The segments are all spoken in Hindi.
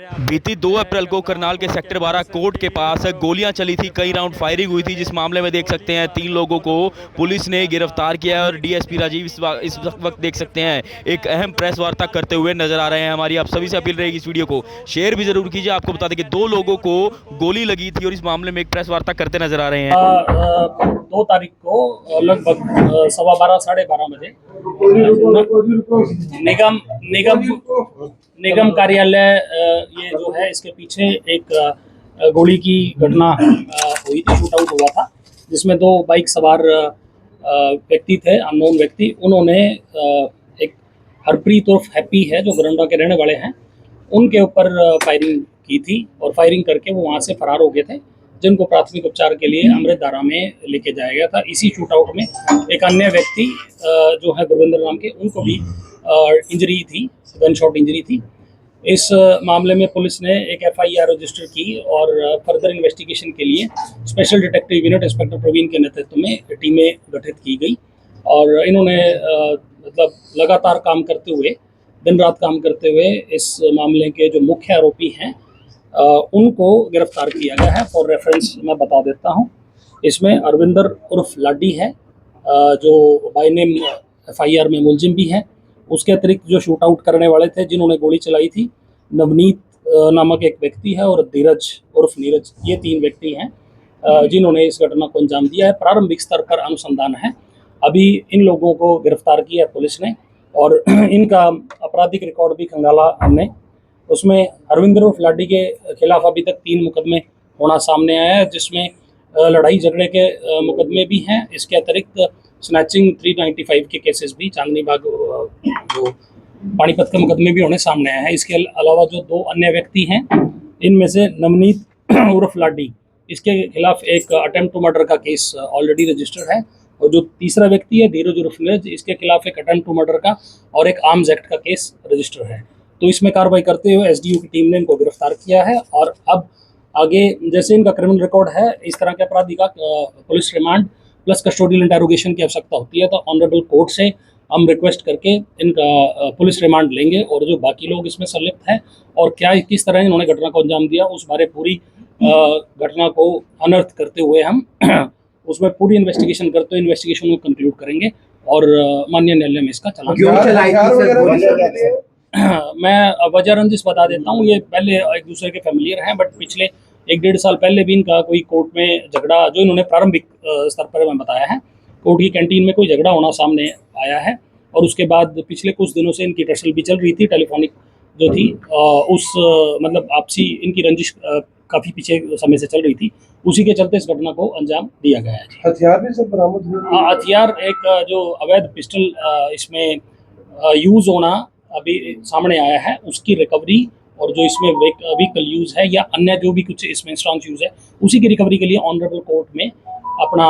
बीती 2 अप्रैल को करनाल के सेक्टर 12 कोर्ट के पास गोलियां चली थी, कई राउंड फायरिंग हुई थी, जिस मामले में देख सकते हैं 3 लोगों को पुलिस ने गिरफ्तार किया है और डीएसपी राजीव इस वक्त देख सकते हैं एक अहम प्रेस वार्ता करते हुए नजर आ रहे हैं। हमारी आप सभी से अपील रहेगी इस वीडियो को शेयर भी जरूर कीजिए। आपको बता दें कि 2 लोगों को गोली लगी थी और इस मामले में एक प्रेस वार्ता करते नजर आ रहे हैं। 2 तारीख को लगभग 12:15 12:30 बजे निगम निगम निगम कार्यालय ये जो है इसके पीछे एक गोली की घटना हुई थी, शूट आउट हुआ था, जिसमें 2 बाइक सवार व्यक्ति थे, अननोन व्यक्ति। उन्होंने एक हरप्रीत उर्फ हैप्पी है जो गरंडा के रहने वाले हैं, उनके ऊपर फायरिंग की थी और फायरिंग करके वो वहाँ से फरार हो गए थे, जिनको प्राथमिक उपचार के लिए अमृतधारा में लेके जाया गया था। इसी शूट आउट में एक अन्य व्यक्ति जो है गुरविंदर नाम के, उनको भी इंजरी थी, गन शॉट इंजरी थी। इस मामले में पुलिस ने एक एफआईआर रजिस्टर की और फर्दर इन्वेस्टिगेशन के लिए special detective unit inspector Praveen के नेतृत्व में टीमें गठित की गई और इन्होंने मतलब लगातार काम करते हुए, दिन रात काम करते हुए इस मामले के जो मुख्य आरोपी हैं उनको गिरफ्तार किया गया है। फॉर रेफरेंस मैं बता देता हूं, इसमें अरविंदर उर्फ लाडी है जो बाय नेम एफआईआर में मुलजिम भी है। उसके अतिरिक्त जो शूट आउट करने वाले थे, जिन्होंने गोली चलाई थी, नवनीत नामक एक व्यक्ति है और धीरज उर्फ नीरज, ये 3 व्यक्ति हैं जिन्होंने इस घटना को अंजाम दिया है। प्रारंभिक स्तर पर अनुसंधान है, अभी इन लोगों को गिरफ्तार किया है पुलिस ने और इनका आपराधिक रिकॉर्ड भी खंगाला हमने। उसमें अरविंदर उर्फ लाडी के खिलाफ अभी तक 3 मुकदमे होना सामने आया है, जिसमें लड़ाई झगड़े के मुकदमे भी हैं। इसके अतिरिक्त स्नैचिंग 395 के केसेस भी, चांदनी बाग जो पानीपत के मुकदमे भी होने सामने आए हैं। इसके अलावा जो 2 अन्य व्यक्ति हैं, इनमें से नवनीत उर्फ लाडी, इसके खिलाफ एक अटेम्प्ट टू मर्डर का केस ऑलरेडी रजिस्टर्ड है और जो तीसरा व्यक्ति है धीरज उर्फ नीरज, इसके खिलाफ एक अटेम्प्ट टू मर्डर का और एक आर्म्स एक्ट का केस रजिस्टर है। तो इसमें कार्रवाई करते हुए एसडीओ की टीम ने इनको गिरफ्तार किया है और अब आगे जैसे इनका क्रिमिनल रिकॉर्ड है, इस तरह के अपराधी का police remand plus custodial interrogation की आवश्यकता होती है, तो ऑनरेबल कोर्ट से हम रिक्वेस्ट करके इनका पुलिस रिमांड लेंगे और जो बाकी लोग इसमें संलिप्त हैं और क्या किस तरह इन्होंने घटना को अंजाम दिया, उस बारे पूरी घटना को अनर्थ करते हुए हम उसमें पूरी इन्वेस्टिगेशन करते हुए इन्वेस्टिगेशन को कंक्लूड करेंगे और माननीय न्यायालय में इसका चलान। मैं वजह रंजिश बता देता हूँ, ये पहले एक दूसरे के फैमिलियर हैं, बट पिछले 1-1.5 साल पहले भी इनका कोई कोर्ट में झगड़ा, जो इन्होंने प्रारंभिक स्तर पर मैं बताया है, कोर्ट की कैंटीन में कोई झगड़ा होना सामने आया है और उसके बाद पिछले कुछ दिनों से इनकी टसल भी चल रही थी, टेलीफोनिक जो थी उस मतलब आपसी इनकी रंजिश काफ़ी पीछे समय से चल रही थी, उसी के चलते इस घटना को अंजाम दिया गया है। हथियार भी सब बरामद हुए? हथियार एक जो अवैध पिस्टल इसमें यूज़ होना अभी सामने आया है, उसकी रिकवरी और जो इसमें व्हीकल यूज़ है या अन्य जो भी कुछ इसमें स्ट्रॉन्ग यूज़ है, उसी की रिकवरी के लिए ऑनरेबल कोर्ट में अपना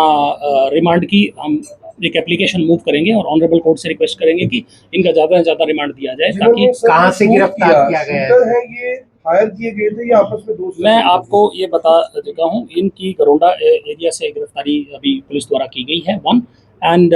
रिमांड की हम एक एप्लीकेशन मूव करेंगे और ऑनरेबल कोर्ट से रिक्वेस्ट करेंगे कि इनका ज़्यादा से ज़्यादा रिमांड दिया जाए, ताकि कहाँ से गिरफ्तार किया गया है, ये फायर किए गए थे या आपस में दोस्त? मैं आपको ये बता देता हूँ, इनकी गरोंडा एरिया से गिरफ्तारी अभी पुलिस द्वारा की गई है 1 एंड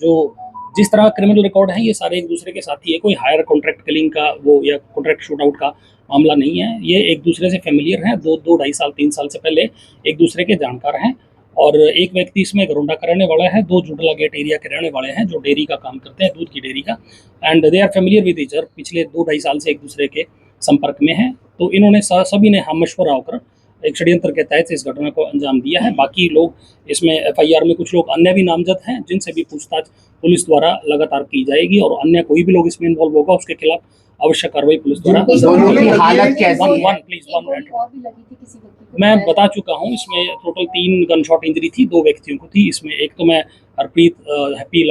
जो जिस तरह क्रिमिनल रिकॉर्ड है, ये सारे एक दूसरे के साथी है, कोई हायर कॉन्ट्रैक्ट किलिंग का वो या कॉन्ट्रैक्ट शूट आउट का मामला नहीं है। ये एक दूसरे से फेमिलियर हैं, 2-2.5 साल 3 साल से पहले एक दूसरे के जानकार हैं और एक व्यक्ति इसमें गरोंडा का रहने वाला है, 2 जुडला गेट एरिया के रहने वाले हैं जो डेयरी का काम करते हैं, दूध की डेयरी का, and they are familiar with each other, पिछले 2-2.5 साल से एक दूसरे के संपर्क में हैं। तो इन्होंने सभी ने हम मशवरा होकर एक षड्यंत्र के तहत इस घटना को अंजाम दिया है। बाकी लोग इसमें एफआईआर में कुछ लोग अन्य भी नामजद हैं, जिनसे भी पूछताछ पुलिस द्वारा लगातार की जाएगी और अन्य कोई भी लोग इसमें इन्वॉल्व होगा उसके खिलाफ आवश्यक कार्रवाई पुलिस द्वारा। हालत कैसी है? प्लीज मैं बता चुका हूँ, इसमें टोटल 3 गन शॉट इंजरी थी, 2 व्यक्तियों को थी। इसमें एक तो मैं हरप्रीत हैप्पी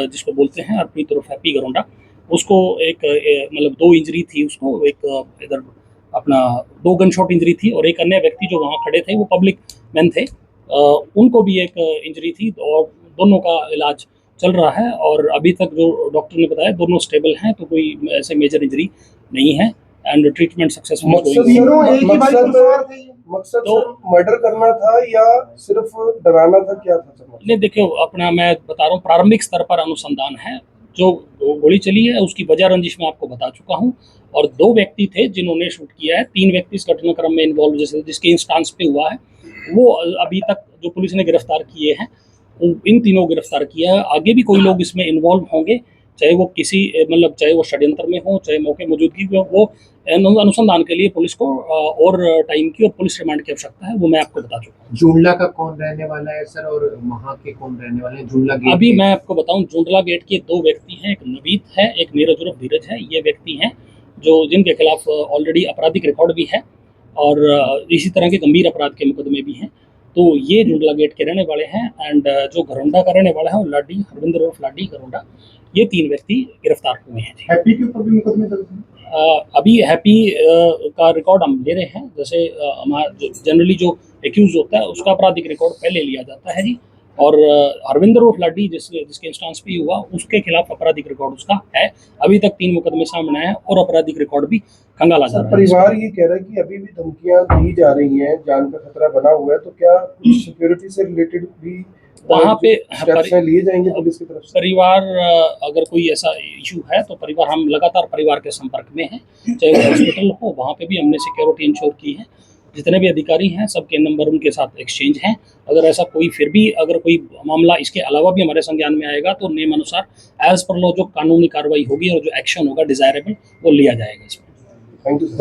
जिसको बोलते हैं हरप्रीत उर्फ हैप्पी गरोंडा, उसको एक मतलब 2 इंजरी थी उसको, एक इधर अपना 2 गन शॉट इंजरी थी और एक अन्य व्यक्ति जो वहाँ खड़े थे वो पब्लिक मैन थे, उनको भी एक इंजरी थी और दोनों का इलाज चल रहा है और अभी तक जो डॉक्टर ने बताया दोनों स्टेबल हैं, तो कोई ऐसे मेजर इंजरी नहीं है एंड ट्रीटमेंट सक्सेसफुल। मकसद तो मर्डर करना था या सिर्फ डराना था, क्या था? नहीं देखियो, अपना मैं बता रहा हूँ प्रारंभिक स्तर पर अनुसंधान है, जो गोली चली है उसकी वजह रंजिश मैं आपको बता चुका हूँ। और 2 व्यक्ति थे जिन्होंने शूट किया है, 3 व्यक्ति इस घटनाक्रम में इन्वॉल्व जिसके इंस्टांस पे हुआ है, वो अभी तक जो पुलिस ने गिरफ्तार किए हैं, इन तीनों गिरफ्तार किया है। आगे भी कोई लोग इसमें इन्वॉल्व होंगे, चाहे वो किसी मतलब चाहे वो षड्यंत्र में हो, चाहे मौके मौजूदगी में, वो अनुसंधान के लिए पुलिस को और टाइम की और पुलिस रिमांड की आवश्यकता है, वो मैं आपको बता चुका हूँ। जुंडला का कौन रहने वाला है सर, और वहाँ के कौन रहने वाले हैं जुंडला गेट अभी के? मैं आपको बताऊं, जुंडला गेट के 2 व्यक्ति हैं, एक नवीद है, एक नीरज उर्फ धीरज है। ये व्यक्ति हैं जो जिनके खिलाफ ऑलरेडी आपराधिक रिकॉर्ड भी है और इसी तरह के गंभीर अपराध के मुकदमे भी हैं। तो ये जुंडला गेट के रहने वाले हैं। एंड जो घरोंडा का रहने वाला है वो लाडी, हरविंदर उर्फ लाडी घरोंडा। ये 3 व्यक्ति गिरफ्तार हुए हैं जी। हैप्पी के ऊपर भी मुकदमे दर्ज हैं? अभी हैप्पी का रिकॉर्ड हम ले रहे हैं। जैसे हमारा जनरली जो एक्यूज होता है उसका आपराधिक रिकॉर्ड पहले लिया जाता है जी। और हरविंदर उर्फ लाडी जिसके इंस्टांस पे हुआ, उसके खिलाफ आपराधिक रिकॉर्ड उसका है। अभी तक 3 मुकदमे सामने आए हैं और आपराधिक रिकॉर्ड भी खंगाला जा रहा है। परिवार ये कह रहा है कि अभी भी धमकियां दी जा रही हैं, जान का खतरा बना हुआ है, तो क्या कुछ सिक्योरिटी से रिलेटेड भी वहाँ पे स्टेप्स लिए जाएंगे पुलिस की तरफ से? परिवार अगर कोई ऐसा इशू है तो परिवार, हम लगातार परिवार के संपर्क में हैं। चाहे वो हॉस्पिटल हो, वहाँ पे भी हमने सिक्योरिटी इंश्योर की है। जितने भी अधिकारी हैं सबके नंबर उनके साथ एक्सचेंज हैं। अगर ऐसा कोई फिर भी अगर कोई मामला इसके अलावा भी हमारे संज्ञान में आएगा तो नियमानुसार एज पर लॉ जो कानूनी कार्रवाई होगी और जो एक्शन होगा डिजायरेबल वो लिया जाएगा इसमें। Thank you sir.